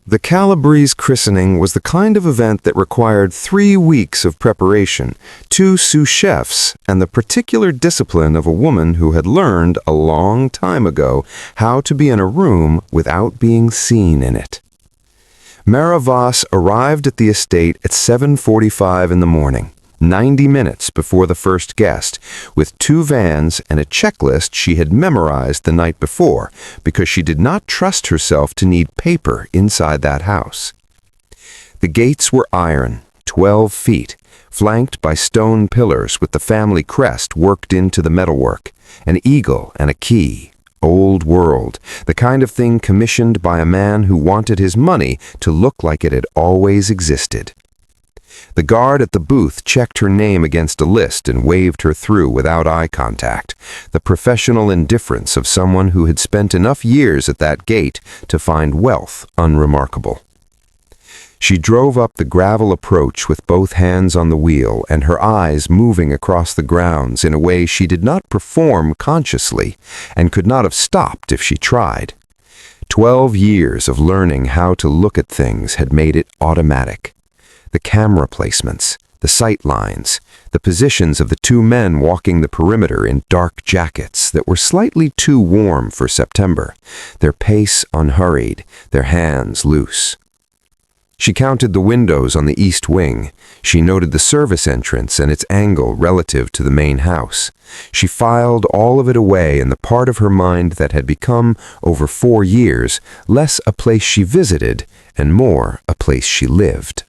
The Calabrese christening was the kind of event that required 3 weeks of preparation, 2 sous chefs, and the particular discipline of a woman who had learned a long time ago how to be in a room without being seen in it. Mara Voss arrived at the estate at 7:45 in the morning, 90 minutes before the first guest, with 2 vans and a checklist she had memorized the night before because she did not trust herself to need paper inside that house. The gates were iron, 12 feet, flanked by stone pillars with the family crest worked into the metalwork, an eagle and a key. Old world, the kind of thing commissioned by a man who wanted his money to look like it had always existed. The guard at the booth checked her name against a list and waved her through without eye contact, the professional indifference of someone who had spent enough years at that gate to find wealth unremarkable. She drove up the gravel approach with both hands on the wheel and her eyes moving across the grounds in a way she did not perform consciously and could not have stopped if she tried. 12 years of learning how to look at things had made it automatic. The camera placements, the sight lines, the positions of the 2 men walking the perimeter in dark jackets that were slightly too warm for September, their pace unhurried, their hands loose. She counted the windows on the east wing. She noted the service entrance and its angle relative to the main house. She filed all of it away in the part of her mind that had become, over 4 years, less a place she visited and more a place she lived.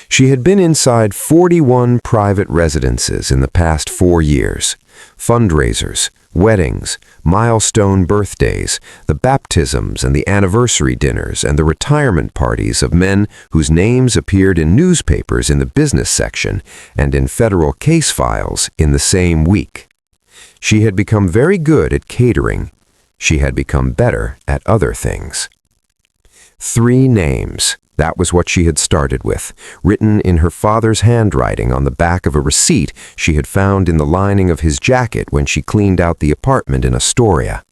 She had been inside 41 private residences in the past 4 years. Fundraisers, weddings, milestone birthdays, the baptisms and the anniversary dinners and the retirement parties of men whose names appeared in newspapers in the business section and in federal case files in the same week. She had become very good at catering. She had become better at other things. 3 names. That was what she had started with, written in her father's handwriting on the back of a receipt she had found in the lining of his jacket when she cleaned out the apartment in Astoria.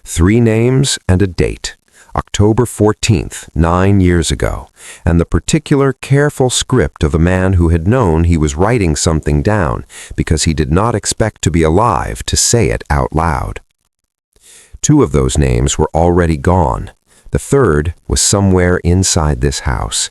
3 names and a date, October 14th, 9 years ago, and the particular careful script of a man who had known he was writing something down because he did not expect to be alive to say it out loud. 2 of those names were already gone. The 3rd was somewhere inside this house.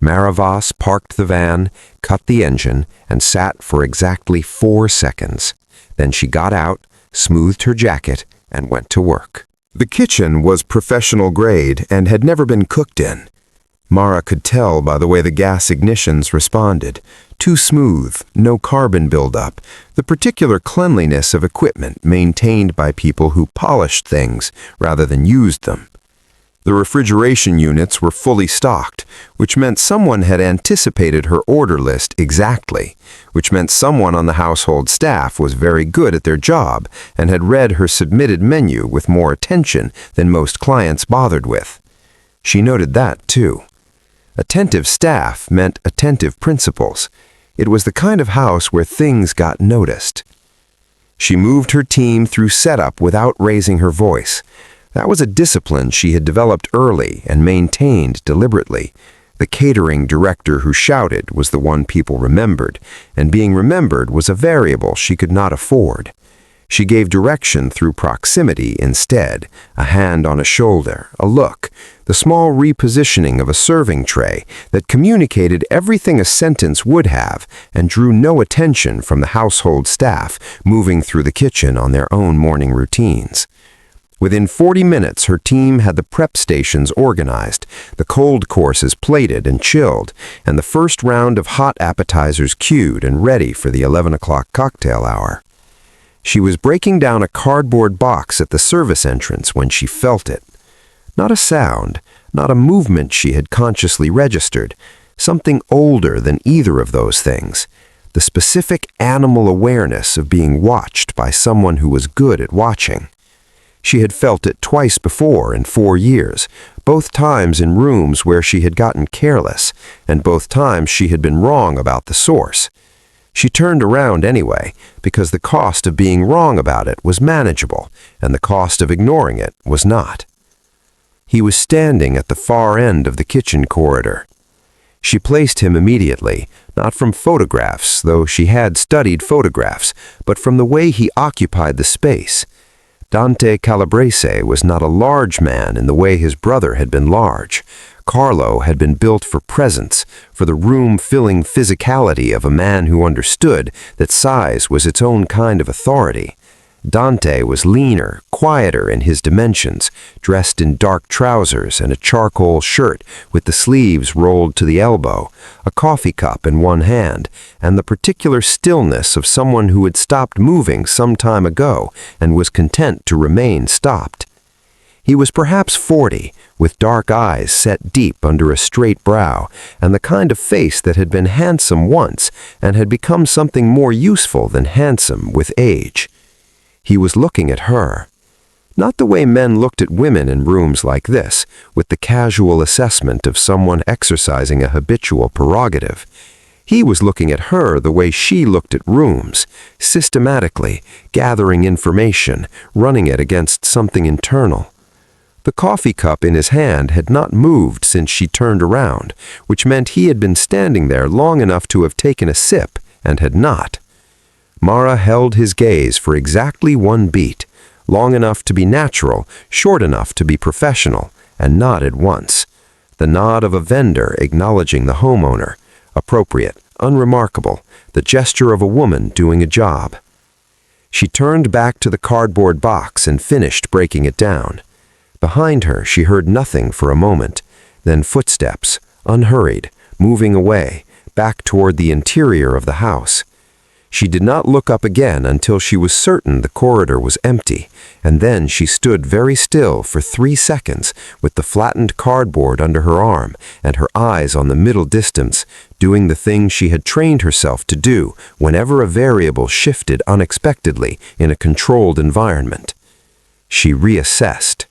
Mara Voss parked the van, cut the engine, and sat for exactly 4 seconds. Then she got out, smoothed her jacket, and went to work. The kitchen was professional grade and had never been cooked in. Mara could tell by the way the gas ignitions responded. Too smooth, no carbon buildup, the particular cleanliness of equipment maintained by people who polished things rather than used them. The refrigeration units were fully stocked, which meant someone had anticipated her order list exactly, which meant someone on the household staff was very good at their job and had read her submitted menu with more attention than most clients bothered with. She noted that, too. Attentive staff meant attentive principals. It was the kind of house where things got noticed. She moved her team through setup without raising her voice. That was a discipline she had developed early and maintained deliberately. The catering director who shouted was the one people remembered, and being remembered was a variable she could not afford. She gave direction through proximity instead, a hand on a shoulder, a look, the small repositioning of a serving tray that communicated everything a sentence would have and drew no attention from the household staff moving through the kitchen on their own morning routines. Within 40 minutes, her team had the prep stations organized, the cold courses plated and chilled, and the first round of hot appetizers queued and ready for the 11 o'clock cocktail hour. She was breaking down a cardboard box at the service entrance when she felt it. Not a sound, not a movement she had consciously registered, something older than either of those things. The specific animal awareness of being watched by someone who was good at watching. She had felt it twice before in 4 years, both times in rooms where she had gotten careless, and both times she had been wrong about the source. She turned around anyway, because the cost of being wrong about it was manageable, and the cost of ignoring it was not. He was standing at the far end of the kitchen corridor. She placed him immediately, not from photographs, though she had studied photographs, but from the way he occupied the space. Dante Calabrese was not a large man in the way his brother had been large. Carlo had been built for presence, for the room-filling physicality of a man who understood that size was its own kind of authority. Dante was leaner, quieter in his dimensions, dressed in dark trousers and a charcoal shirt with the sleeves rolled to the elbow, a coffee cup in one hand, and the particular stillness of someone who had stopped moving some time ago and was content to remain stopped. He was perhaps 40, with dark eyes set deep under a straight brow, and the kind of face that had been handsome once and had become something more useful than handsome with age. He was looking at her. Not the way men looked at women in rooms like this, with the casual assessment of someone exercising a habitual prerogative. He was looking at her the way she looked at rooms, systematically, gathering information, running it against something internal. The coffee cup in his hand had not moved since she turned around, which meant he had been standing there long enough to have taken a sip, and had not. Mara held his gaze for exactly one beat, long enough to be natural, short enough to be professional, and nodded once. The nod of a vendor acknowledging the homeowner, appropriate, unremarkable, the gesture of a woman doing a job. She turned back to the cardboard box and finished breaking it down. Behind her she heard nothing for a moment, then footsteps, unhurried, moving away, back toward the interior of the house. She did not look up again until she was certain the corridor was empty, and then she stood very still for 3 seconds with the flattened cardboard under her arm and her eyes on the middle distance, doing the thing she had trained herself to do whenever a variable shifted unexpectedly in a controlled environment. She reassessed.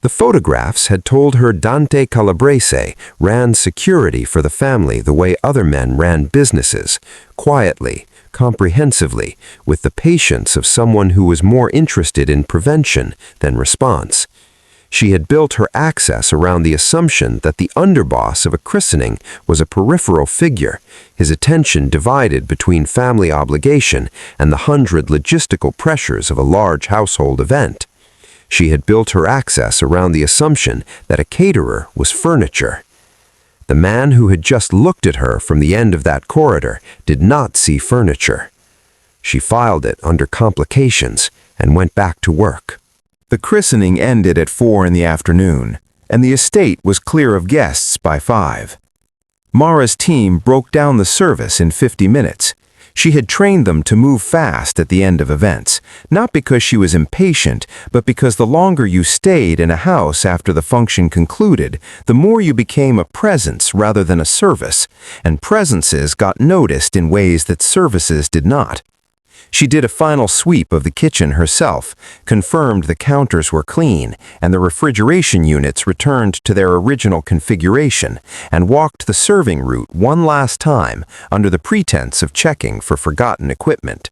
The photographs had told her Dante Calabrese ran security for the family the way other men ran businesses, quietly, comprehensively, with the patience of someone who was more interested in prevention than response. She had built her access around the assumption that the underboss of a christening was a peripheral figure, his attention divided between family obligation and the 100 logistical pressures of a large household event. She had built her access around the assumption that a caterer was furniture. The man who had just looked at her from the end of that corridor did not see furniture. She filed it under complications and went back to work. The christening ended at 4 in the afternoon, and the estate was clear of guests by 5. Mara's team broke down the service in 50 minutes. She had trained them to move fast at the end of events, not because she was impatient, but because the longer you stayed in a house after the function concluded, the more you became a presence rather than a service, and presences got noticed in ways that services did not. She did a final sweep of the kitchen herself, confirmed the counters were clean, and the refrigeration units returned to their original configuration, and walked the serving route one last time under the pretense of checking for forgotten equipment.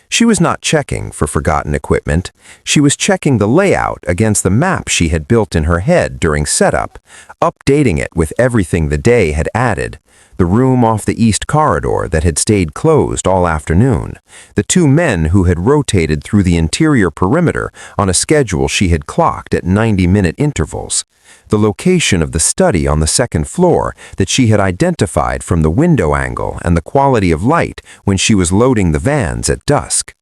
She was not checking for forgotten equipment. She was checking the layout against the map she had built in her head during setup, updating it with everything the day had added. The room off the east corridor that had stayed closed all afternoon, the 2 men who had rotated through the interior perimeter on a schedule she had clocked at 90-minute intervals, the location of the study on the 2nd floor that she had identified from the window angle and the quality of light when she was loading the vans at dusk.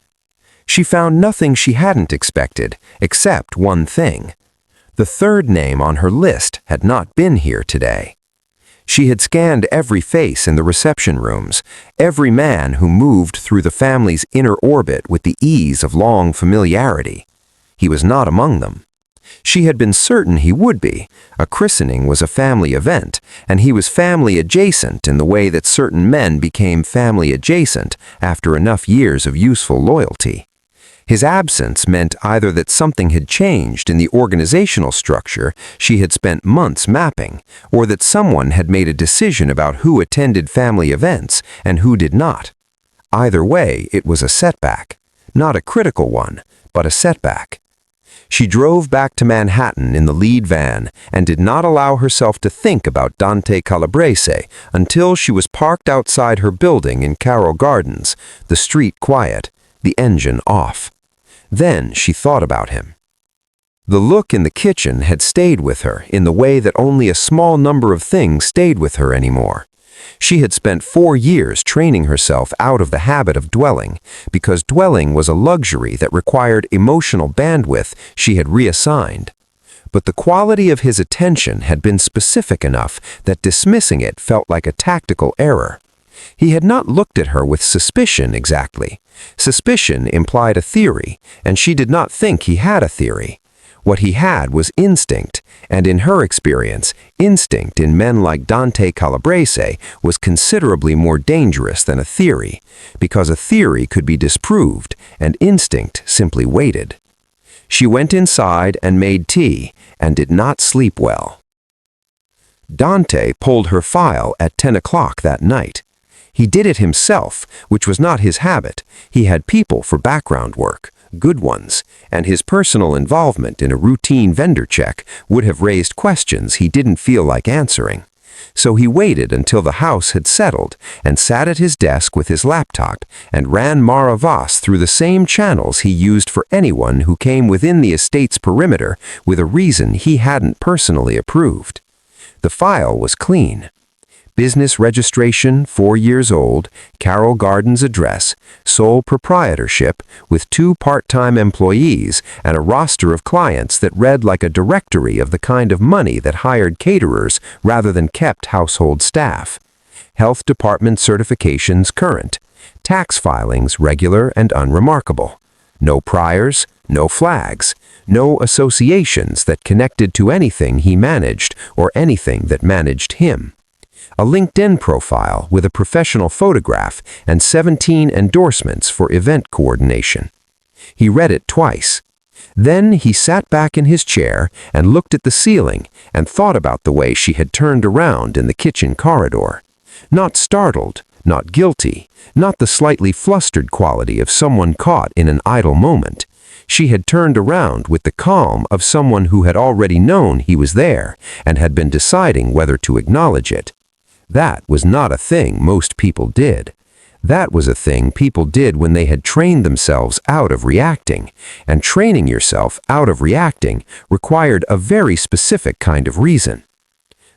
She found nothing she hadn't expected, except one thing. The 3rd name on her list had not been here today. She had scanned every face in the reception rooms, every man who moved through the family's inner orbit with the ease of long familiarity. He was not among them. She had been certain he would be. A christening was a family event, and he was family adjacent in the way that certain men became family adjacent after enough years of useful loyalty. His absence meant either that something had changed in the organizational structure she had spent months mapping, or that someone had made a decision about who attended family events and who did not. Either way, it was a setback. Not a critical one, but a setback. She drove back to Manhattan in the lead van and did not allow herself to think about Dante Calabrese until she was parked outside her building in Carroll Gardens, the street quiet, the engine off. Then she thought about him. The look in the kitchen had stayed with her in the way that only a small number of things stayed with her anymore. She had spent 4 years training herself out of the habit of dwelling, because dwelling was a luxury that required emotional bandwidth she had reassigned. But the quality of his attention had been specific enough that dismissing it felt like a tactical error. He had not looked at her with suspicion exactly. Suspicion implied a theory, and she did not think he had a theory. What he had was instinct, and in her experience, instinct in men like Dante Calabrese was considerably more dangerous than a theory, because a theory could be disproved, and instinct simply waited. She went inside and made tea, and did not sleep well. Dante pulled her file at 10 o'clock that night. He did it himself, which was not his habit. He had people for background work, good ones, and his personal involvement in a routine vendor check would have raised questions he didn't feel like answering. So he waited until the house had settled and sat at his desk with his laptop and ran Mara Voss through the same channels he used for anyone who came within the estate's perimeter with a reason he hadn't personally approved. The file was clean. Business registration, 4 years old, Carroll Gardens address, sole proprietorship with 2 part-time employees and a roster of clients that read like a directory of the kind of money that hired caterers rather than kept household staff. Health department certifications current. Tax filings regular and unremarkable. No priors, no flags, no associations that connected to anything he managed or anything that managed him. A LinkedIn profile with a professional photograph and 17 endorsements for event coordination. He read it twice. Then he sat back in his chair and looked at the ceiling and thought about the way she had turned around in the kitchen corridor. Not startled, not guilty, not the slightly flustered quality of someone caught in an idle moment. She had turned around with the calm of someone who had already known he was there and had been deciding whether to acknowledge it. That was not a thing most people did. That was a thing people did when they had trained themselves out of reacting, and training yourself out of reacting required a very specific kind of reason.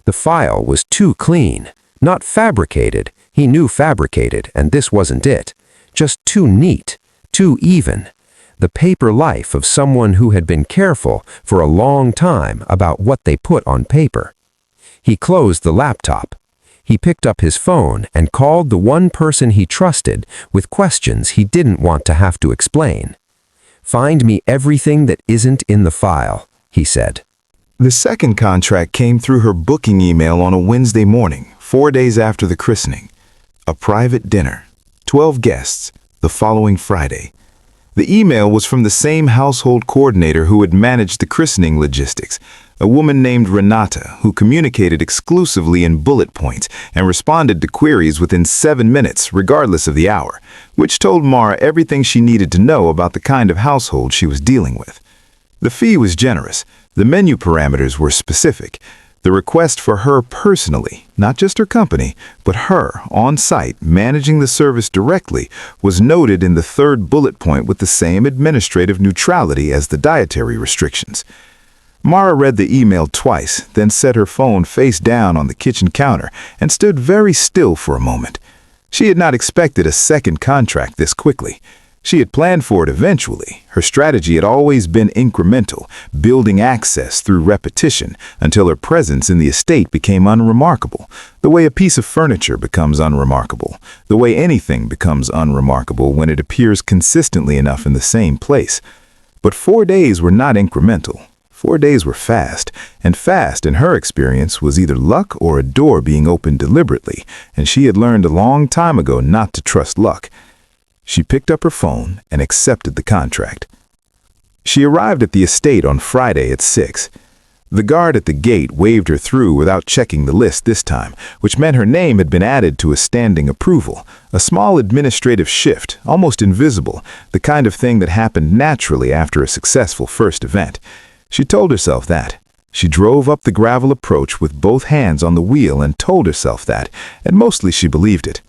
The file was too clean, not fabricated. He knew fabricated, and this wasn't it. Just too neat, too even. The paper life of someone who had been careful for a long time about what they put on paper. He closed the laptop. He picked up his phone and called the one person he trusted with questions he didn't want to have to explain. "Find me everything that isn't in the file," he said. The second contract came through her booking email on a Wednesday morning, 4 days after the christening. A private dinner, 12 guests, the following Friday. The email was from the same household coordinator who had managed the christening logistics, a woman named Renata, who communicated exclusively in bullet points and responded to queries within 7 minutes, regardless of the hour, which told Mara everything she needed to know about the kind of household she was dealing with. The fee was generous. The menu parameters were specific. The request for her personally, not just her company, but her on site managing the service directly, was noted in the third bullet point with the same administrative neutrality as the dietary restrictions. Mara read the email twice, then set her phone face down on the kitchen counter and stood very still for a moment. She had not expected a second contract this quickly. She had planned for it eventually. Her strategy had always been incremental, building access through repetition until her presence in the estate became unremarkable, the way a piece of furniture becomes unremarkable, the way anything becomes unremarkable when it appears consistently enough in the same place. But 4 days were not incremental. 4 days were fast, and fast in her experience was either luck or a door being opened deliberately, and she had learned a long time ago not to trust luck. She picked up her phone and accepted the contract. She arrived at the estate on Friday at 6. The guard at the gate waved her through without checking the list this time, which meant her name had been added to a standing approval, a small administrative shift, almost invisible, the kind of thing that happened naturally after a successful first event. She told herself that. She drove up the gravel approach with both hands on the wheel and told herself that, and mostly she believed it.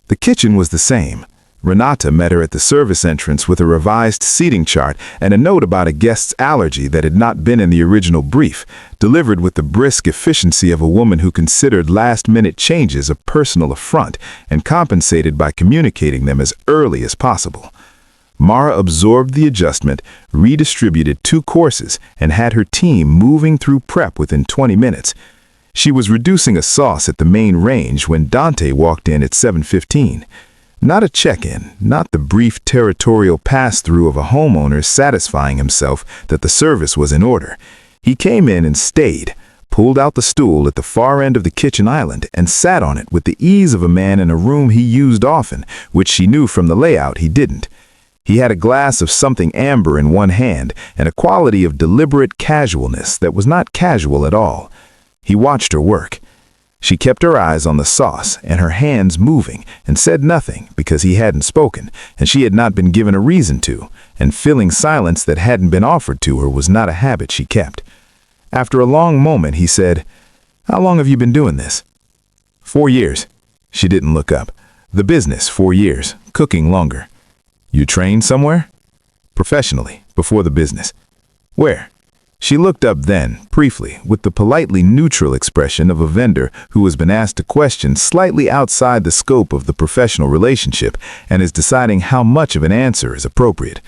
The kitchen was the same. Renata met her at the service entrance with a revised seating chart and a note about a guest's allergy that had not been in the original brief, delivered with the brisk efficiency of a woman who considered last-minute changes a personal affront and compensated by communicating them as early as possible. Mara absorbed the adjustment, redistributed 2 courses, and had her team moving through prep within 20 minutes. She was reducing a sauce at the main range when Dante walked in at 7:15. Not a check-in, not the brief territorial pass-through of a homeowner satisfying himself that the service was in order. He came in and stayed, pulled out the stool at the far end of the kitchen island, and sat on it with the ease of a man in a room he used often, which she knew from the layout he didn't. He had a glass of something amber in one hand and a quality of deliberate casualness that was not casual at all. He watched her work. She kept her eyes on the sauce and her hands moving and said nothing because he hadn't spoken and she had not been given a reason to, and filling silence that hadn't been offered to her was not a habit she kept. After a long moment, he said, "How long have you been doing this?" 4 years. She didn't look up. The business, 4 years. Cooking longer. You trained somewhere? Professionally, before the business. Where? She looked up then, briefly, with the politely neutral expression of a vendor who has been asked a question slightly outside the scope of the professional relationship and is deciding how much of an answer is appropriate.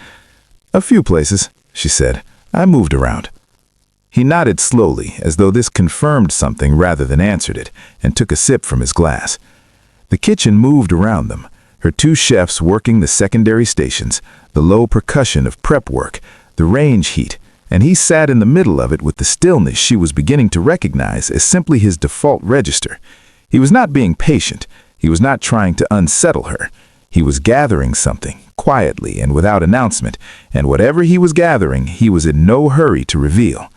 "A few places," she said. "I moved around." He nodded slowly, as though this confirmed something rather than answered it, and took a sip from his glass. The kitchen moved around them, her 2 chefs working the secondary stations, the low percussion of prep work, the range heat, and he sat in the middle of it with the stillness she was beginning to recognize as simply his default register. He was not being patient. He was not trying to unsettle her. He was gathering something, quietly and without announcement, and whatever he was gathering, he was in no hurry to reveal.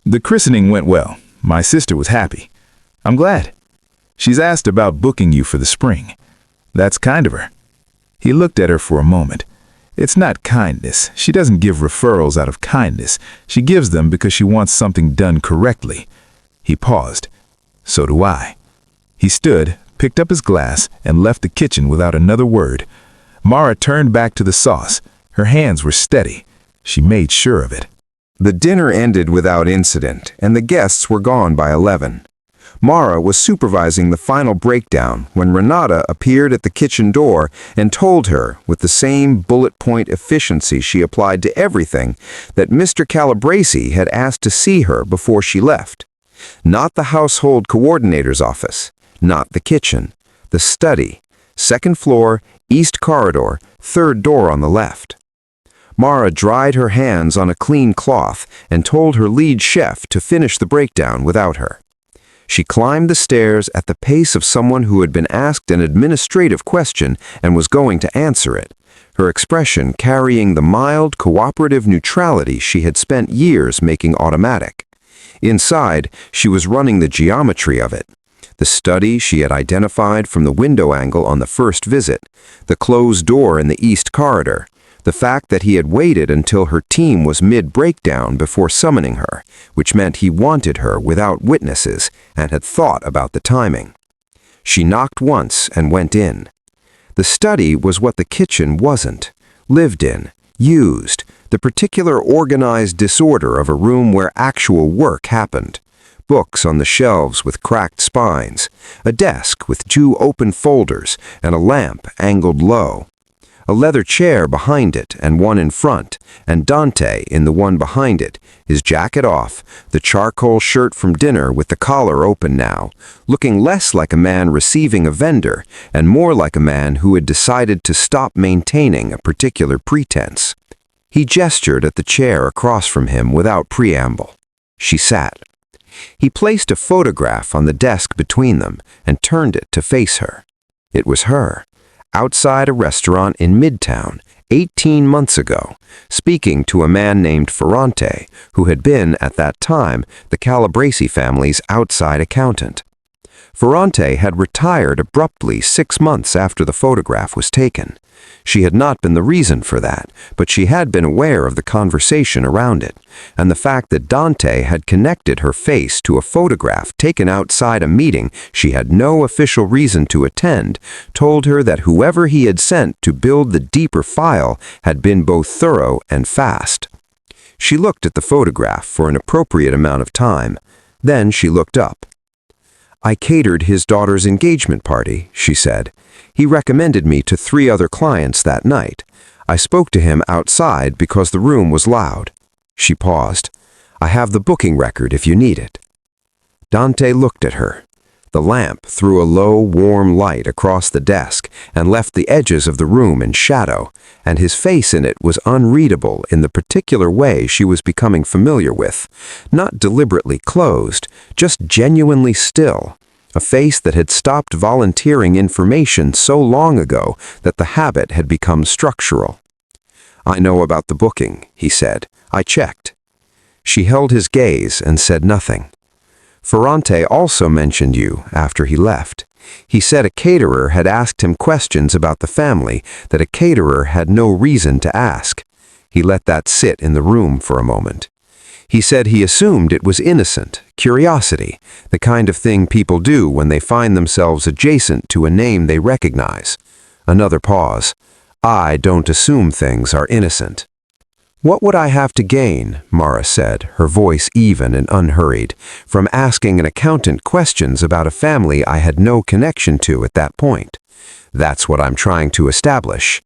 "The christening went well. My sister was happy. I'm glad. She's asked about booking you for the spring. That's kind of her." He looked at her for a moment. "It's not kindness. She doesn't give referrals out of kindness. She gives them because she wants something done correctly." He paused. "So do I." He stood, picked up his glass, and left the kitchen without another word. Mara turned back to the sauce. Her hands were steady. She made sure of it. The dinner ended without incident, and the guests were gone by 11. Mara was supervising the final breakdown when Renata appeared at the kitchen door and told her, with the same bullet-point efficiency she applied to everything, that Mr. Calabrese had asked to see her before she left. Not the household coordinator's office, not the kitchen, the study, 2nd floor, east corridor, 3rd door on the left. Mara dried her hands on a clean cloth and told her lead chef to finish the breakdown without her. She climbed the stairs at the pace of someone who had been asked an administrative question and was going to answer it, her expression carrying the mild, cooperative neutrality she had spent years making automatic. Inside, she was running the geometry of it. The study she had identified from the window angle on the first visit, the closed door in the east corridor, the fact that he had waited until her team was mid-breakdown before summoning her, which meant he wanted her without witnesses and had thought about the timing. She knocked once and went in. The study was what the kitchen wasn't, lived in, used, the particular organized disorder of a room where actual work happened. Books on the shelves with cracked spines, a desk with 2 open folders and a lamp angled low. A leather chair behind it and one in front, and Dante in the one behind it, his jacket off, the charcoal shirt from dinner with the collar open now, looking less like a man receiving a vendor and more like a man who had decided to stop maintaining a particular pretense. He gestured at the chair across from him without preamble. She sat. He placed a photograph on the desk between them and turned it to face her. It was her, outside a restaurant in Midtown 18 months ago, speaking to a man named Ferrante, who had been, at that time, the Calabrese family's outside accountant. Ferrante had retired abruptly 6 months after the photograph was taken. She had not been the reason for that, but she had been aware of the conversation around it, and the fact that Dante had connected her face to a photograph taken outside a meeting she had no official reason to attend told her that whoever he had sent to build the deeper file had been both thorough and fast. She looked at the photograph for an appropriate amount of time. Then she looked up. "I catered his daughter's engagement party," she said. "He recommended me to 3 other clients that night. I spoke to him outside because the room was loud." She paused. "I have the booking record if you need it." Dante looked at her. The lamp threw a low, warm light across the desk and left the edges of the room in shadow, and his face in it was unreadable in the particular way she was becoming familiar with, not deliberately closed, just genuinely still, a face that had stopped volunteering information so long ago that the habit had become structural. "I know about the booking," he said. "I checked." She held his gaze and said nothing. "Ferrante also mentioned you after he left. He said a caterer had asked him questions about the family that a caterer had no reason to ask. He let that sit in the room for a moment. He said he assumed it was innocent, curiosity, the kind of thing people do when they find themselves adjacent to a name they recognize." Another pause. "I don't assume things are innocent." "What would I have to gain," Mara said, her voice even and unhurried, "from asking an accountant questions about a family I had no connection to at that point? That's what I'm trying to establish."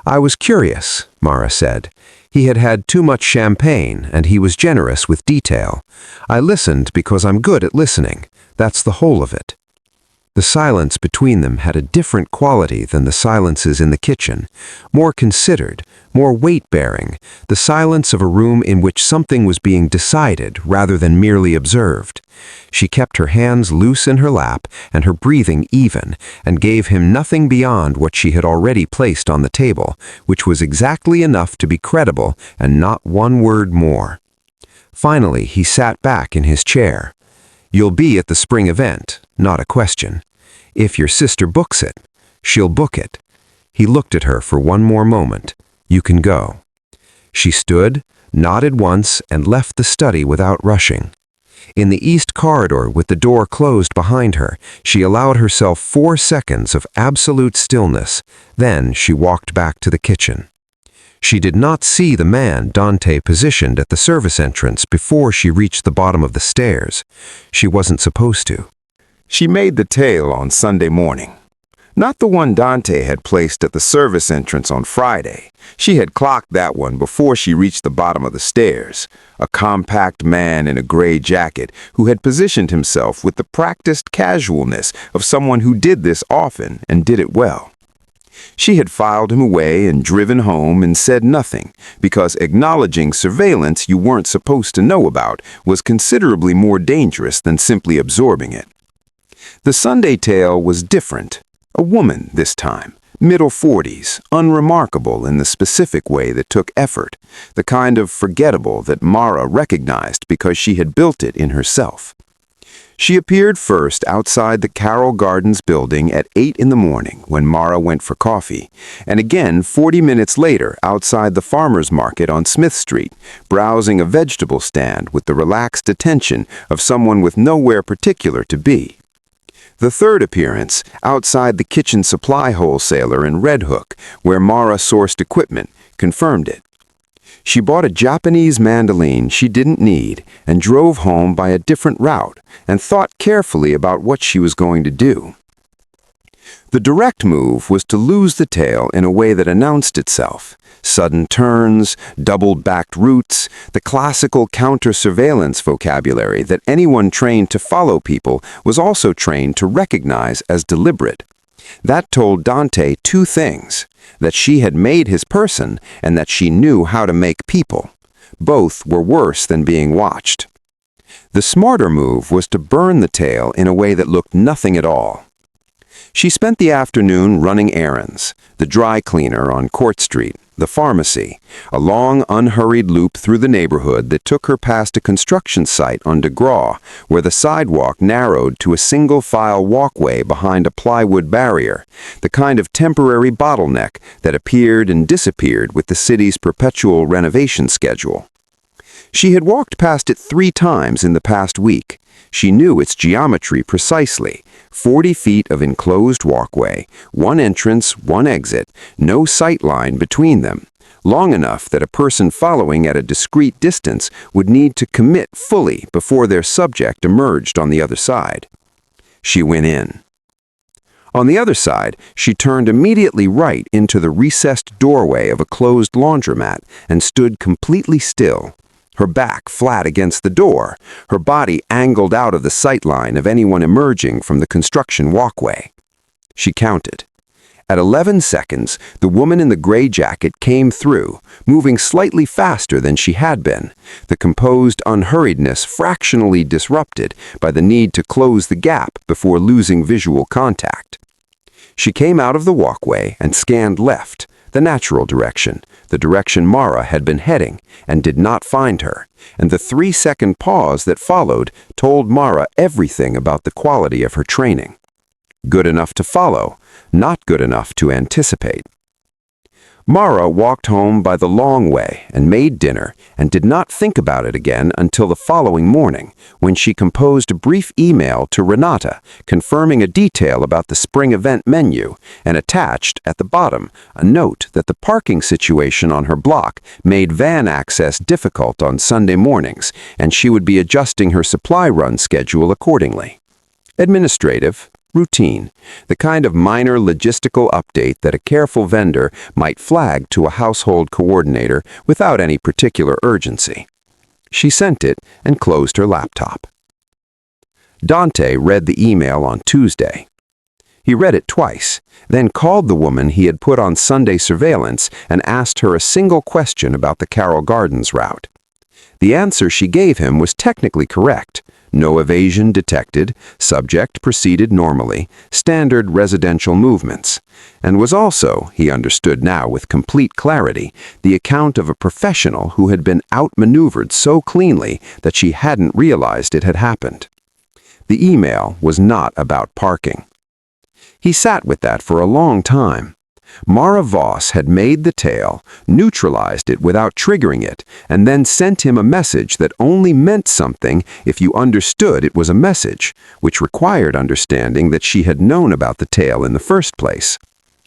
"I was curious," Mara said. "He had had too much champagne, and he was generous with detail. I listened because I'm good at listening. That's the whole of it." The silence between them had a different quality than the silences in the kitchen, more considered, more weight-bearing, the silence of a room in which something was being decided rather than merely observed. She kept her hands loose in her lap and her breathing even, and gave him nothing beyond what she had already placed on the table, which was exactly enough to be credible and not one word more. Finally, he sat back in his chair. "You'll be at the spring event, not a question. If your sister books it, she'll book it." He looked at her for one more moment. "You can go." She stood, nodded once, and left the study without rushing. In the east corridor, with the door closed behind her, she allowed herself 4 seconds of absolute stillness. Then she walked back to the kitchen. She did not see the man Dante positioned at the service entrance before she reached the bottom of the stairs. She wasn't supposed to. She made the tail on Sunday morning. Not the one Dante had placed at the service entrance on Friday. She had clocked that one before she reached the bottom of the stairs. A compact man in a gray jacket who had positioned himself with the practiced casualness of someone who did this often and did it well. She had filed him away and driven home and said nothing, because acknowledging surveillance you weren't supposed to know about was considerably more dangerous than simply absorbing it. The Sunday tale was different. A woman this time, middle 40s, unremarkable in the specific way that took effort, the kind of forgettable that Mara recognized because she had built it in herself. She appeared first outside the Carroll Gardens building at 8 in the morning when Mara went for coffee, and again 40 minutes later outside the farmer's market on Smith Street, browsing a vegetable stand with the relaxed attention of someone with nowhere particular to be. The third appearance, outside the kitchen supply wholesaler in Red Hook, where Mara sourced equipment, confirmed it. She bought a Japanese mandolin she didn't need and drove home by a different route and thought carefully about what she was going to do. The direct move was to lose the tail in a way that announced itself. Sudden turns, double-backed routes, the classical counter-surveillance vocabulary that anyone trained to follow people was also trained to recognize as deliberate. That told Dante 2 things: that she had made his person and that she knew how to make people. Both were worse than being watched. The smarter move was to burn the tail in a way that looked nothing at all. She spent the afternoon running errands, the dry cleaner on Court Street, the pharmacy, a long, unhurried loop through the neighborhood that took her past a construction site on De Graw, where the sidewalk narrowed to a single-file walkway behind a plywood barrier, the kind of temporary bottleneck that appeared and disappeared with the city's perpetual renovation schedule. She had walked past it 3 times in the past week. She knew its geometry precisely. 40 feet of enclosed walkway, 1 entrance, 1 exit, no sight line between them, long enough that a person following at a discrete distance would need to commit fully before their subject emerged on the other side. She went in. On the other side, she turned immediately right into the recessed doorway of a closed laundromat and stood completely still, her back flat against the door, her body angled out of the sight line of anyone emerging from the construction walkway. She counted. At 11 seconds, the woman in the gray jacket came through, moving slightly faster than she had been, the composed unhurriedness fractionally disrupted by the need to close the gap before losing visual contact. She came out of the walkway and scanned left, the natural direction, the direction Mara had been heading, and did not find her, and the 3-second pause that followed told Mara everything about the quality of her training. Good enough to follow, not good enough to anticipate. Mara walked home by the long way and made dinner and did not think about it again until the following morning, when she composed a brief email to Renata confirming a detail about the spring event menu and attached, at the bottom, a note that the parking situation on her block made van access difficult on Sunday mornings and she would be adjusting her supply run schedule accordingly. Administrative, routine, the kind of minor logistical update that a careful vendor might flag to a household coordinator without any particular urgency. She sent it and closed her laptop. Dante read the email on Tuesday. He read it twice, then called the woman he had put on Sunday surveillance and asked her a single question about the Carroll Gardens route. The answer she gave him was technically correct. No evasion detected, subject proceeded normally, standard residential movements, and was also, he understood now with complete clarity, the account of a professional who had been outmaneuvered so cleanly that she hadn't realized it had happened. The email was not about parking. He sat with that for a long time. Mara Voss had made the tale, neutralized it without triggering it, and then sent him a message that only meant something if you understood it was a message, which required understanding that she had known about the tale in the first place.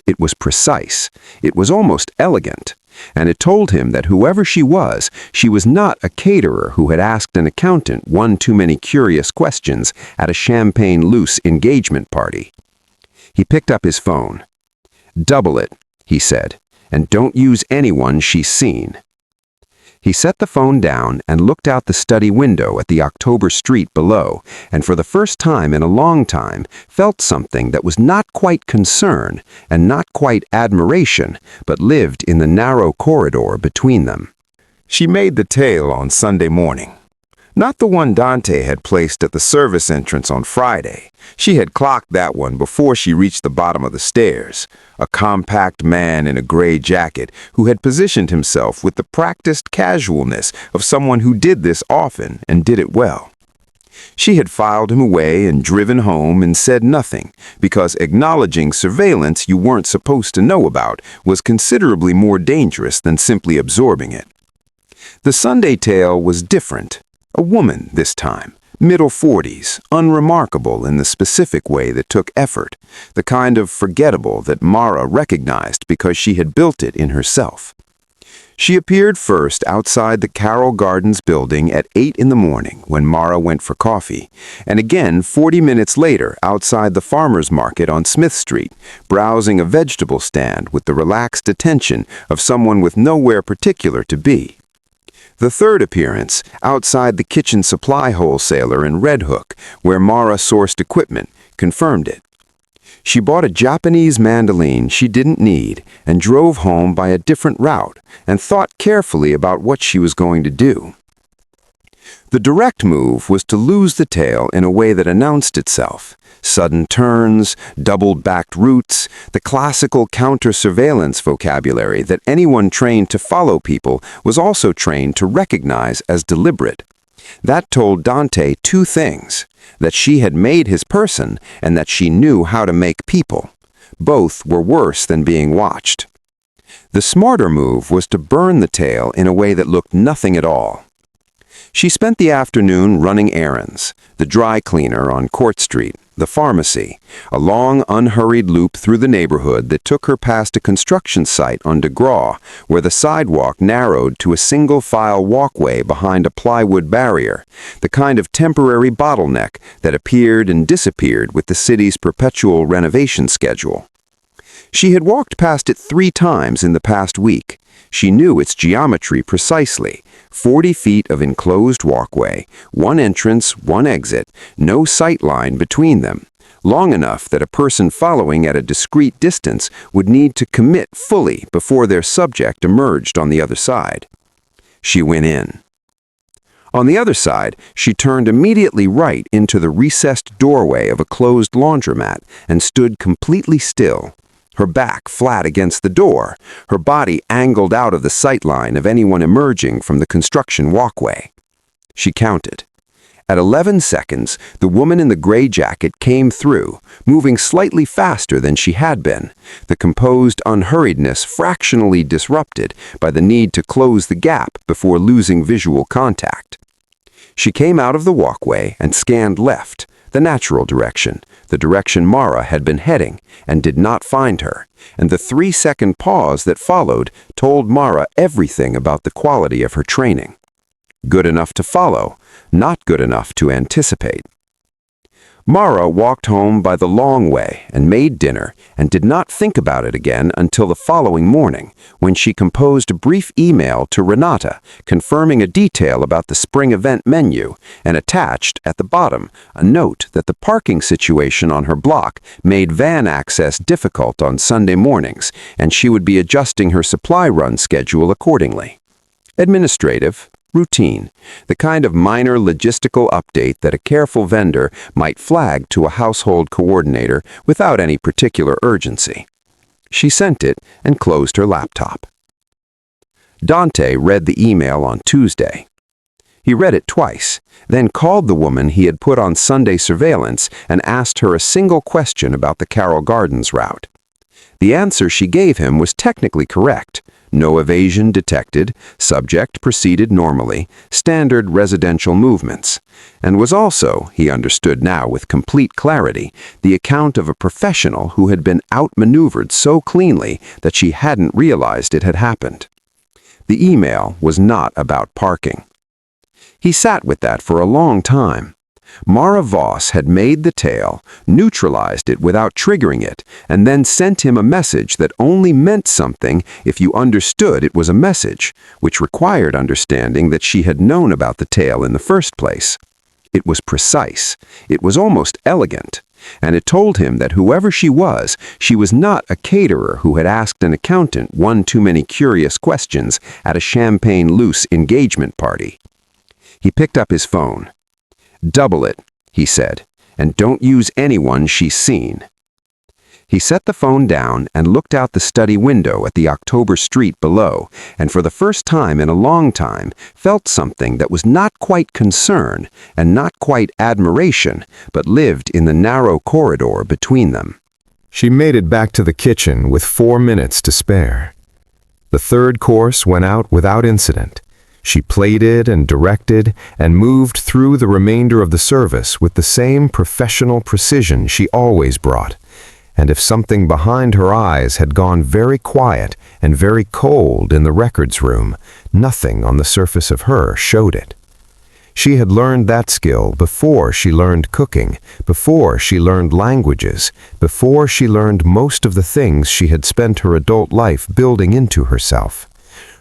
It was precise, it was almost elegant, and it told him that whoever she was not a caterer who had asked an accountant one too many curious questions at a champagne-loose engagement party. He picked up his phone. "Double it," he said, "and don't use anyone she's seen." He set the phone down and looked out the study window at the October street below, and for the first time in a long time felt something that was not quite concern and not quite admiration, but lived in the narrow corridor between them. She made the tale on Sunday morning. Not the one Dante had placed at the service entrance on Friday. She had clocked that one before she reached the bottom of the stairs, a compact man in a gray jacket who had positioned himself with the practiced casualness of someone who did this often and did it well. She had filed him away and driven home and said nothing, because acknowledging surveillance you weren't supposed to know about was considerably more dangerous than simply absorbing it. The Sunday tale was different. A woman this time, middle 40s, unremarkable in the specific way that took effort, the kind of forgettable that Mara recognized because she had built it in herself. She appeared first outside the Carroll Gardens building at 8 in the morning when Mara went for coffee, and again 40 minutes later outside the farmer's market on Smith Street, browsing a vegetable stand with the relaxed attention of someone with nowhere particular to be. The third appearance, outside the kitchen supply wholesaler in Red Hook, where Mara sourced equipment, confirmed it. She bought a Japanese mandolin she didn't need and drove home by a different route and thought carefully about what she was going to do. The direct move was to lose the tail in a way that announced itself. Sudden turns, double-backed routes, the classical counter-surveillance vocabulary that anyone trained to follow people was also trained to recognize as deliberate. That told Dante two things: that she had made his person and that she knew how to make people. Both were worse than being watched. The smarter move was to burn the tail in a way that looked nothing at all. She spent the afternoon running errands, the dry cleaner on Court Street, the pharmacy, a long, unhurried loop through the neighborhood that took her past a construction site on De Graw, where the sidewalk narrowed to a single-file walkway behind a plywood barrier, the kind of temporary bottleneck that appeared and disappeared with the city's perpetual renovation schedule. She had walked past it 3 times in the past week. She knew its geometry precisely: 40 feet of enclosed walkway, 1 entrance, 1 exit, no sight line between them, long enough that a person following at a discrete distance would need to commit fully before their subject emerged on the other side. She went in. On the other side, she turned immediately right into the recessed doorway of a closed laundromat and stood completely still, her back flat against the door, her body angled out of the sight line of anyone emerging from the construction walkway. She counted. At 11 seconds, the woman in the gray jacket came through, moving slightly faster than she had been, the composed unhurriedness fractionally disrupted by the need to close the gap before losing visual contact. She came out of the walkway and scanned left, the natural direction, the direction Mara had been heading, and did not find her, and the 3-second pause that followed told Mara everything about the quality of her training. Good enough to follow, not good enough to anticipate. Mara walked home by the long way and made dinner and did not think about it again until the following morning, when she composed a brief email to Renata confirming a detail about the spring event menu and attached, at the bottom, a note that the parking situation on her block made van access difficult on Sunday mornings and she would be adjusting her supply run schedule accordingly. Administrative. Routine, the kind of minor logistical update that a careful vendor might flag to a household coordinator without any particular urgency. She sent it and closed her laptop. Dante read the email on Tuesday. He read it twice, then called the woman he had put on Sunday surveillance and asked her a single question about the Carroll Gardens route. The answer she gave him was technically correct. No evasion detected, subject proceeded normally, standard residential movements, and was also, he understood now with complete clarity, the account of a professional who had been outmaneuvered so cleanly that she hadn't realized it had happened. The email was not about parking. He sat with that for a long time. Mara Voss had made the tail, neutralized it without triggering it, and then sent him a message that only meant something if you understood it was a message, which required understanding that she had known about the tail in the first place. It was precise. It was almost elegant. And it told him that whoever she was not a caterer who had asked an accountant one too many curious questions at a champagne-loose engagement party. He picked up his phone. "Double it," he said, "and don't use anyone she's seen." He set the phone down and looked out the study window at the October street below, and for the first time in a long time felt something that was not quite concern and not quite admiration, but lived in the narrow corridor between them. She made it back to the kitchen with 4 minutes to spare. The third course went out without incident. She plated and directed and moved through the remainder of the service with the same professional precision she always brought. And if something behind her eyes had gone very quiet and very cold in the records room, nothing on the surface of her showed it. She had learned that skill before she learned cooking, before she learned languages, before she learned most of the things she had spent her adult life building into herself.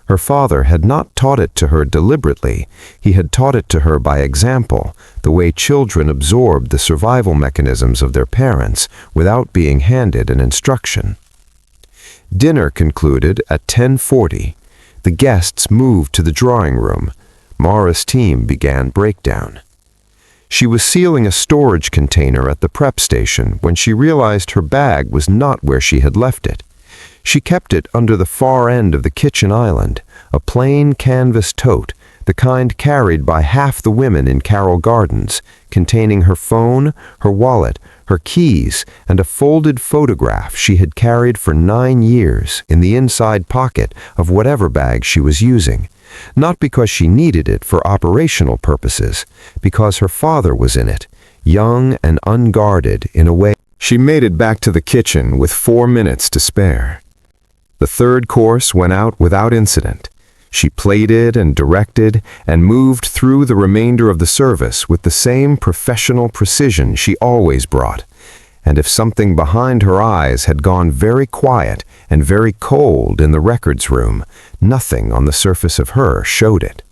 Her father had not taught it to her deliberately. He had taught it to her by example, the way children absorbed the survival mechanisms of their parents without being handed an instruction. Dinner concluded at 10:40. The guests moved to the drawing room. Mara's team began breakdown. She was sealing a storage container at the prep station when she realized her bag was not where she had left it. She kept it under the far end of the kitchen island, a plain canvas tote, the kind carried by half the women in Carroll Gardens, containing her phone, her wallet, her keys, and a folded photograph she had carried for 9 years in the inside pocket of whatever bag she was using. Not because she needed it for operational purposes, because her father was in it, young and unguarded in a way. She made it back to the kitchen with 4 minutes to spare. The third course went out without incident. She plated and directed and moved through the remainder of the service with the same professional precision she always brought. And if something behind her eyes had gone very quiet and very cold in the records room, nothing on the surface of her showed it.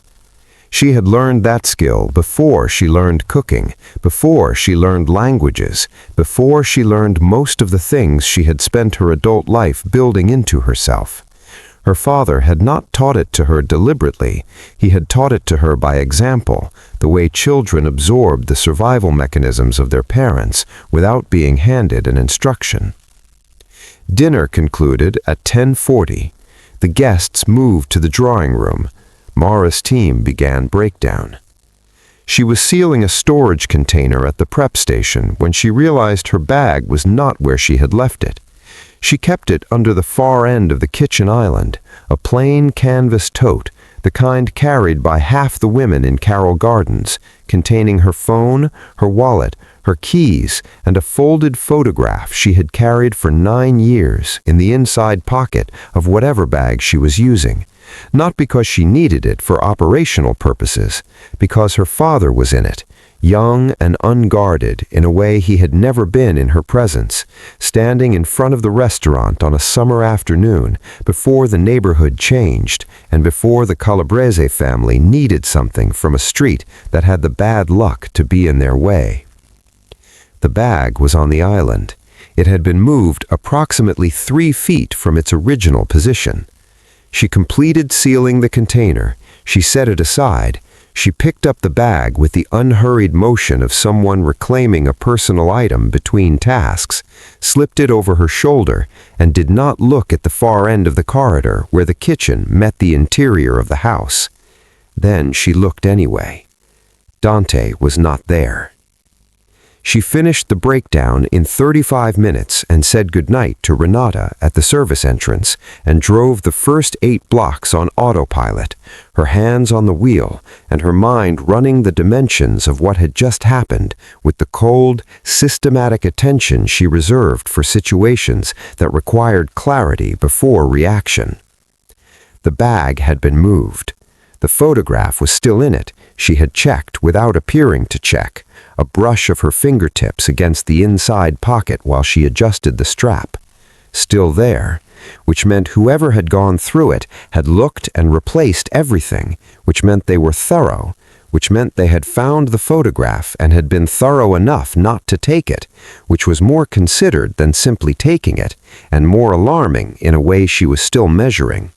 She had learned that skill before she learned cooking, before she learned languages, before she learned most of the things she had spent her adult life building into herself. Her father had not taught it to her deliberately. He had taught it to her by example, the way children absorb the survival mechanisms of their parents without being handed an instruction. Dinner concluded at 10:40. The guests moved to the drawing room. Mara's team began breakdown. She was sealing a storage container at the prep station when she realized her bag was not where she had left it. She kept it under the far end of the kitchen island, a plain canvas tote, the kind carried by half the women in Carroll Gardens, containing her phone, her wallet, her keys, and a folded photograph she had carried for 9 years in the inside pocket of whatever bag she was using. Not because she needed it for operational purposes, because her father was in it, young and unguarded in a way he had never been in her presence, standing in front of the restaurant on a summer afternoon before the neighborhood changed and before the Calabrese family needed something from a street that had the bad luck to be in their way. The bag was on the island. It had been moved approximately 3 feet from its original position. She completed sealing the container. She set it aside. She picked up the bag with the unhurried motion of someone reclaiming a personal item between tasks, slipped it over her shoulder, and did not look at the far end of the corridor where the kitchen met the interior of the house. Then she looked anyway. Dante was not there. She finished the breakdown in 35 minutes and said goodnight to Renata at the service entrance and drove the first 8 blocks on autopilot, her hands on the wheel and her mind running the dimensions of what had just happened with the cold, systematic attention she reserved for situations that required clarity before reaction. The bag had been moved. The photograph was still in it. She had checked without appearing to check, a brush of her fingertips against the inside pocket while she adjusted the strap. Still there, which meant whoever had gone through it had looked and replaced everything, which meant they were thorough, which meant they had found the photograph and had been thorough enough not to take it, which was more considered than simply taking it, and more alarming in a way she was still measuring.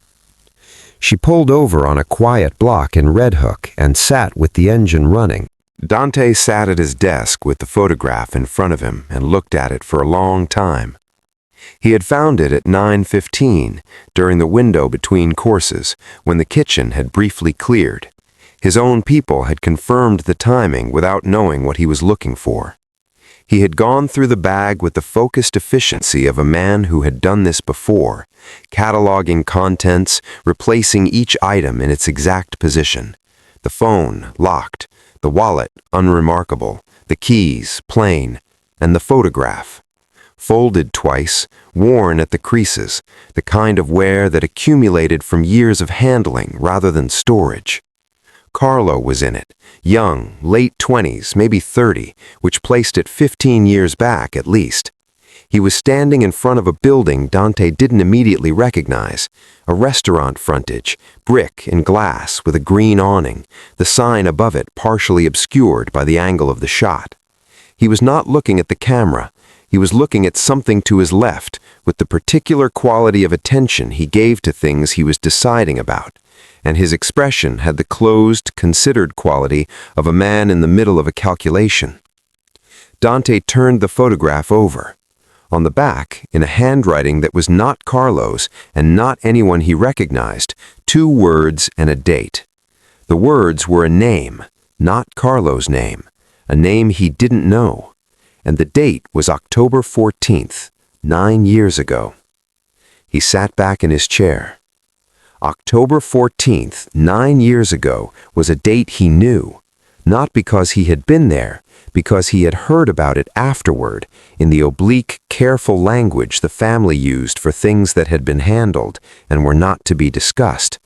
She pulled over on a quiet block in Red Hook and sat with the engine running. Dante sat at his desk with the photograph in front of him and looked at it for a long time. He had found it at 9:15, during the window between courses, when the kitchen had briefly cleared. His own people had confirmed the timing without knowing what he was looking for. He had gone through the bag with the focused efficiency of a man who had done this before, cataloging contents, replacing each item in its exact position. The phone, locked, the wallet, unremarkable, the keys, plain, and the photograph. Folded twice, worn at the creases, the kind of wear that accumulated from years of handling rather than storage. Carlo was in it, young, late 20s, maybe 30, which placed it 15 years back at least. He was standing in front of a building Dante didn't immediately recognize, a restaurant frontage, brick and glass with a green awning, the sign above it partially obscured by the angle of the shot. He was not looking at the camera. He was looking at something to his left, with the particular quality of attention he gave to things he was deciding about, and his expression had the closed, considered quality of a man in the middle of a calculation. Dante turned the photograph over. On the back, in a handwriting that was not Carlo's and not anyone he recognized, 2 words and a date. The words were a name, not Carlo's name, a name he didn't know, and the date was October 14th, 9 years ago. He sat back in his chair. October 14th, 9 years ago, was a date he knew, not because he had been there, because he had heard about it afterward in the oblique, careful language the family used for things that had been handled and were not to be discussed,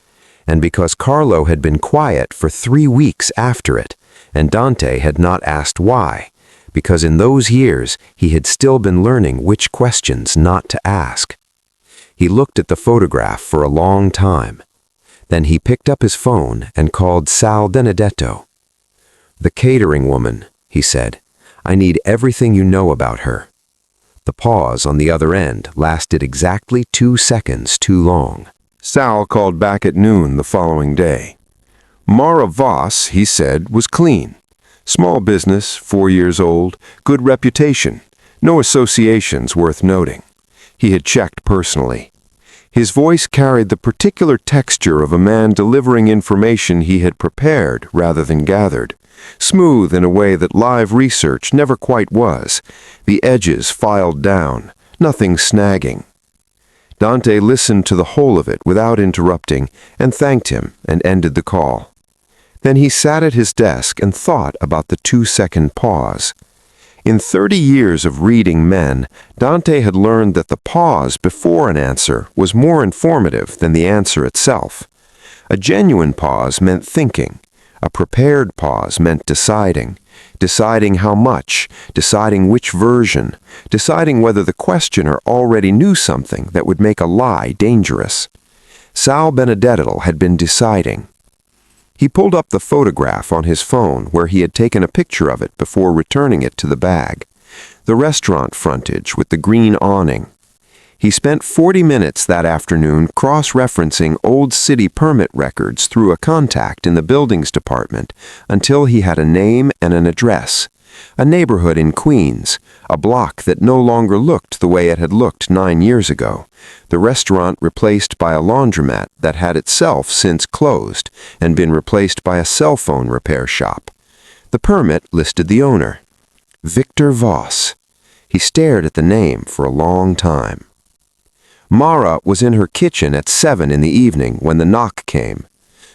and because Carlo had been quiet for 3 weeks after it, and Dante had not asked why, because in those years he had still been learning which questions not to ask. He looked at the photograph for a long time. Then he picked up his phone and called Sal Benedetto. "The catering woman," he said. "I need everything you know about her." The pause on the other end lasted exactly 2 seconds too long. Sal called back at noon the following day. Mara Voss, he said, was clean. Small business, 4 years old, good reputation, no associations worth noting. He had checked personally. His voice carried the particular texture of a man delivering information he had prepared rather than gathered, smooth in a way that live research never quite was, the edges filed down, nothing snagging. Dante listened to the whole of it without interrupting and thanked him and ended the call. Then he sat at his desk and thought about the 2-second pause. In 30 years of reading men, Dante had learned that the pause before an answer was more informative than the answer itself. A genuine pause meant thinking. A prepared pause meant deciding how much, deciding which version, deciding whether the questioner already knew something that would make a lie dangerous. Sal Benedetto had been deciding. He pulled up the photograph on his phone where he had taken a picture of it before returning it to the bag. The restaurant frontage with the green awning. He spent 40 minutes that afternoon cross-referencing old city permit records through a contact in the buildings department until he had a name and an address. A neighborhood in Queens, a block that no longer looked the way it had looked 9 years ago. The restaurant replaced by a laundromat that had itself since closed and been replaced by a cell phone repair shop. The permit listed the owner, Victor Voss. He stared at the name for a long time. Mara was in her kitchen at 7 in the evening when the knock came.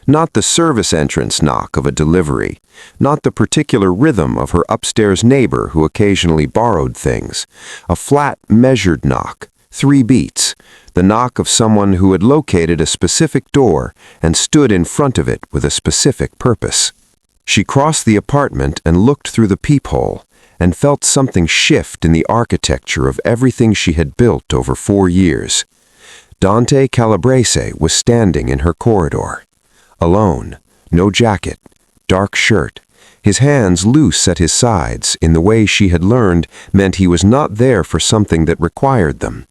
Not the service entrance knock of a delivery, not the particular rhythm of her upstairs neighbor who occasionally borrowed things. A flat, measured knock, 3 beats, the knock of someone who had located a specific door and stood in front of it with a specific purpose. She crossed the apartment and looked through the peephole and felt something shift in the architecture of everything she had built over 4 years. Dante Calabrese was standing in her corridor. Alone, no jacket, dark shirt, his hands loose at his sides in the way she had learned meant he was not there for something that required them.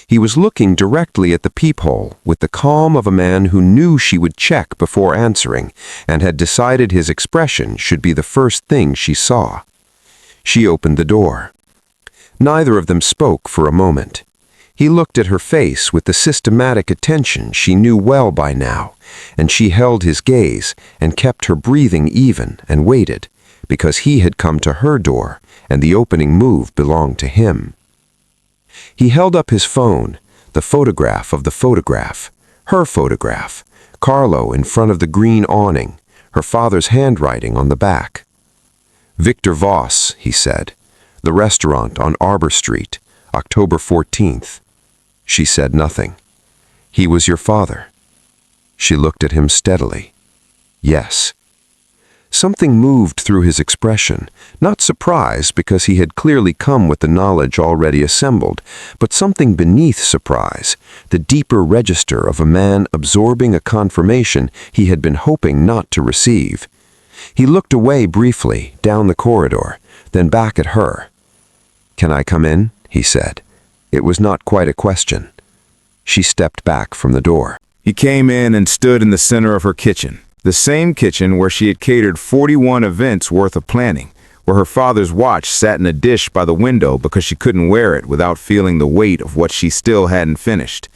He was looking directly at the peephole with the calm of a man who knew she would check before answering and had decided his expression should be the first thing she saw. She opened the door. Neither of them spoke for a moment. He looked at her face with the systematic attention she knew well by now, and she held his gaze and kept her breathing even and waited, because he had come to her door and the opening move belonged to him. He held up his phone, the photograph of the photograph, her photograph, Carlo in front of the green awning, her father's handwriting on the back. "Victor Voss," he said, "the restaurant on Arbor Street, October 14th. She said nothing. "He was your father?" She looked at him steadily. "Yes." Something moved through his expression, not surprise because he had clearly come with the knowledge already assembled, but something beneath surprise, the deeper register of a man absorbing a confirmation he had been hoping not to receive. He looked away briefly, down the corridor, then back at her. "Can I come in?" he said. It was not quite a question. She stepped back from the door. He came in and stood in the center of her kitchen, the same kitchen where she had catered 41 events worth of planning, where her father's watch sat in a dish by the window because she couldn't wear it without feeling the weight of what she still hadn't finished.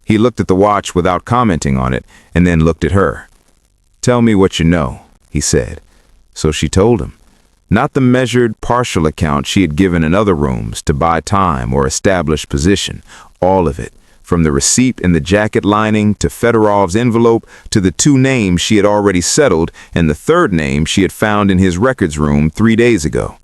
He looked at the watch without commenting on it, and then looked at her. "Tell me what you know," he said. So she told him. Not the measured, partial account she had given in other rooms to buy time or establish position. All of it, from the receipt in the jacket lining to Fedorov's envelope to the 2 names she had already settled and the 3rd name she had found in his records room 3 days ago.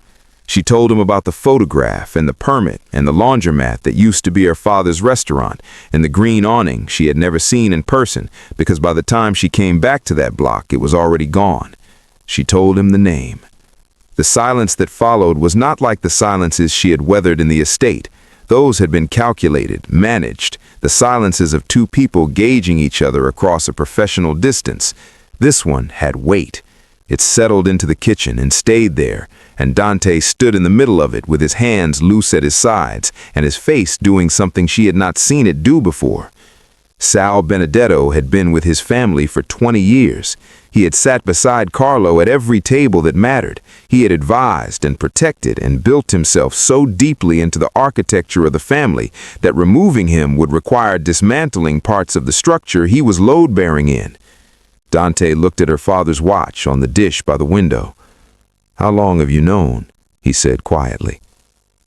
She told him about the photograph and the permit and the laundromat that used to be her father's restaurant and the green awning she had never seen in person because by the time she came back to that block it was already gone. She told him the name. The silence that followed was not like the silences she had weathered in the estate. Those had been calculated, managed, the silences of 2 people gauging each other across a professional distance. This one had weight. It settled into the kitchen and stayed there, and Dante stood in the middle of it with his hands loose at his sides and his face doing something she had not seen it do before. Sal Benedetto had been with his family for 20 years. He had sat beside Carlo at every table that mattered. He had advised and protected and built himself so deeply into the architecture of the family that removing him would require dismantling parts of the structure he was load-bearing in. Dante looked at her father's watch on the dish by the window. "How long have you known?" he said quietly.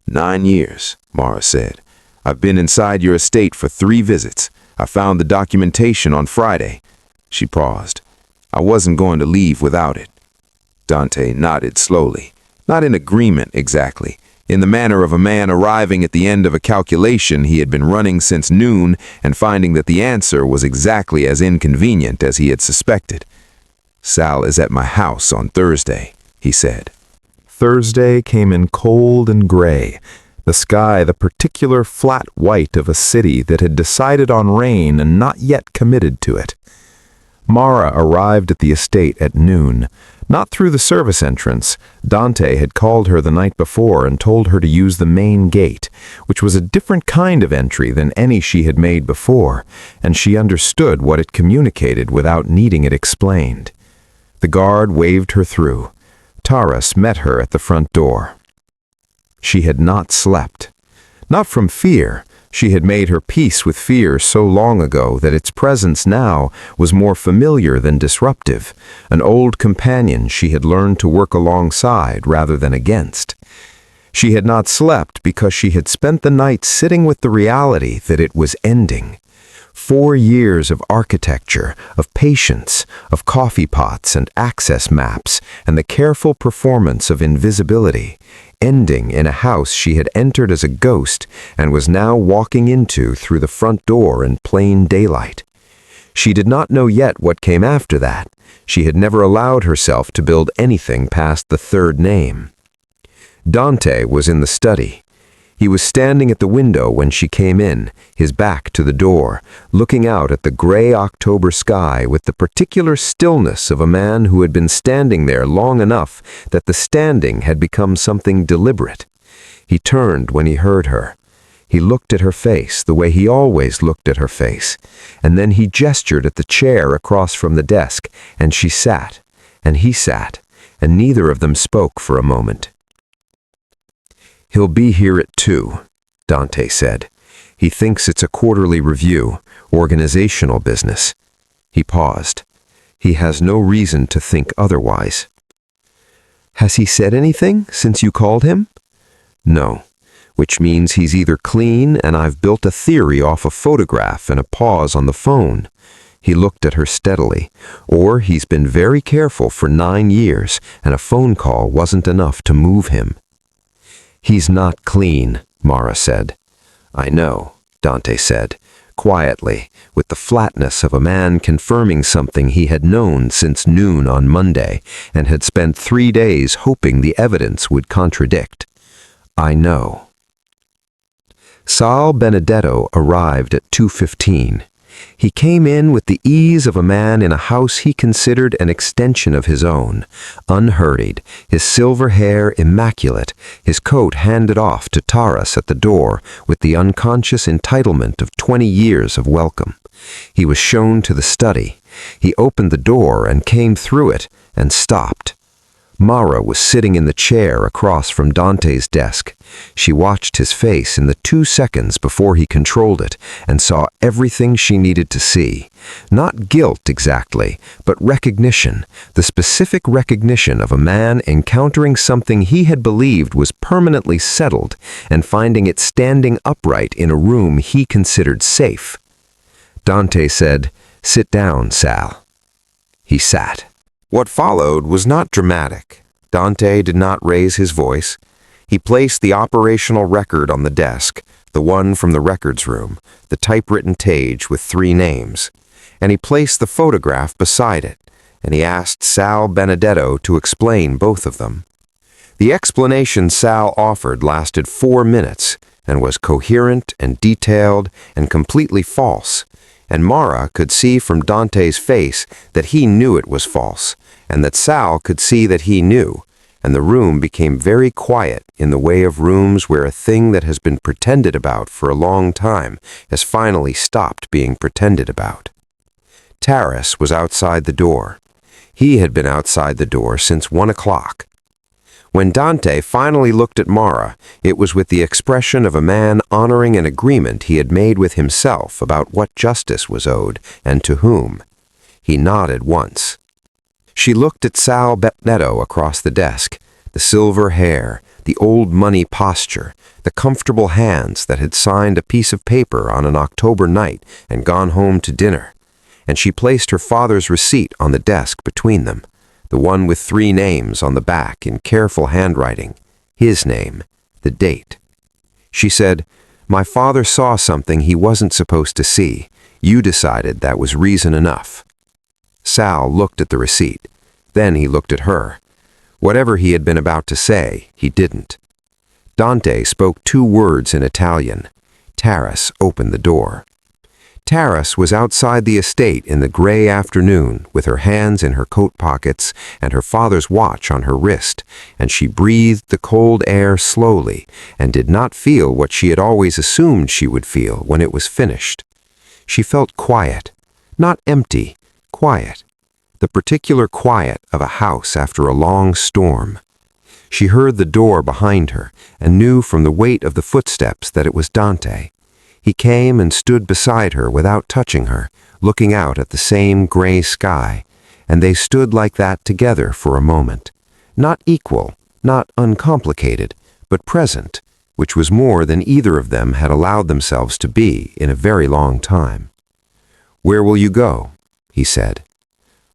9 years, Mara said. "I've been inside your estate for 3 visits. I found the documentation on Friday." She paused. "I wasn't going to leave without it." Dante nodded slowly, not in agreement exactly, in the manner of a man arriving at the end of a calculation he had been running since noon and finding that the answer was exactly as inconvenient as he had suspected. "Sal is at my house on Thursday," he said. Thursday came in cold and gray, the sky the particular flat white of a city that had decided on rain and not yet committed to it. Mara arrived at the estate at noon, not through the service entrance. Dante had called her the night before and told her to use the main gate, which was a different kind of entry than any she had made before, and she understood what it communicated without needing it explained. The guard waved her through. Taras met her at the front door. She had not slept. Not from fear. She had made her peace with fear so long ago that its presence now was more familiar than disruptive, an old companion she had learned to work alongside rather than against. She had not slept because she had spent the night sitting with the reality that it was ending. 4 years of architecture, of patience, of coffee pots and access maps, and the careful performance of invisibility, ending in a house she had entered as a ghost and was now walking into through the front door in plain daylight. She did not know yet what came after that. She had never allowed herself to build anything past the 3rd name. Dante was in the study. He was standing at the window when she came in, his back to the door, looking out at the gray October sky with the particular stillness of a man who had been standing there long enough that the standing had become something deliberate. He turned when he heard her. He looked at her face the way he always looked at her face, and then he gestured at the chair across from the desk, and she sat, and he sat, and neither of them spoke for a moment. "He'll be here at 2, Dante said. "He thinks it's a quarterly review, organizational business." He paused. "He has no reason to think otherwise." "Has he said anything since you called him?" "No, which means he's either clean and I've built a theory off a photograph and a pause on the phone." He looked at her steadily. "Or he's been very careful for 9 years and a phone call wasn't enough to move him." "He's not clean," Mara said. "I know," Dante said, quietly, with the flatness of a man confirming something he had known since noon on Monday and had spent 3 days hoping the evidence would contradict. "I know." Sal Benedetto arrived at 2:15. He came in with the ease of a man in a house he considered an extension of his own, unhurried, his silver hair immaculate, his coat handed off to Taras at the door with the unconscious entitlement of 20 years of welcome. He was shown to the study. He opened the door and came through it and stopped. Mara was sitting in the chair across from Dante's desk. She watched his face in the 2 seconds before he controlled it and saw everything she needed to see. Not guilt exactly, but recognition, the specific recognition of a man encountering something he had believed was permanently settled and finding it standing upright in a room he considered safe. Dante said, "Sit down, Sal." He sat. What followed was not dramatic. Dante did not raise his voice. He placed the operational record on the desk, the one from the records room, the typewritten page with 3 names, and he placed the photograph beside it, and he asked Sal Benedetto to explain both of them. The explanation Sal offered lasted 4 minutes and was coherent and detailed and completely false, and Mara could see from Dante's face that he knew it was false, and that Sal could see that he knew, and the room became very quiet in the way of rooms where a thing that has been pretended about for a long time has finally stopped being pretended about. Taras was outside the door. He had been outside the door since 1 o'clock. When Dante finally looked at Mara, it was with the expression of a man honoring an agreement he had made with himself about what justice was owed and to whom. He nodded once. She looked at Sal Benedetto across the desk, the silver hair, the old money posture, the comfortable hands that had signed a piece of paper on an October night and gone home to dinner, and she placed her father's receipt on the desk between them, the one with 3 names on the back in careful handwriting, his name, the date. She said, "My father saw something he wasn't supposed to see. You decided that was reason enough." Sal looked at the receipt. Then he looked at her. Whatever he had been about to say, he didn't. Dante spoke 2 words in Italian. Taras opened the door. Taras was outside the estate in the gray afternoon with her hands in her coat pockets and her father's watch on her wrist, and she breathed the cold air slowly and did not feel what she had always assumed she would feel when it was finished. She felt quiet, not empty, quiet, the particular quiet of a house after a long storm. She heard the door behind her and knew from the weight of the footsteps that it was Dante. He came and stood beside her without touching her, looking out at the same gray sky, and they stood like that together for a moment. Not equal, not uncomplicated, but present, which was more than either of them had allowed themselves to be in a very long time. "Where will you go?" he said.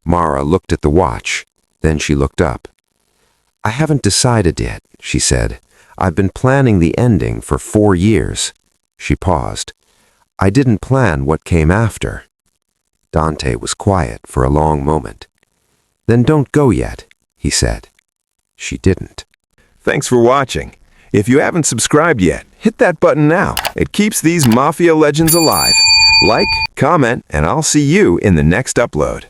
Mara looked at the watch, then she looked up. "I haven't decided yet," she said. "I've been planning the ending for 4 years. She paused. "I didn't plan what came after." Dante was quiet for a long moment. "Then don't go yet," he said. She didn't. Thanks for watching. If you haven't subscribed yet, hit that button now. It keeps these Mafia legends alive. Like, comment, and I'll see you in the next upload.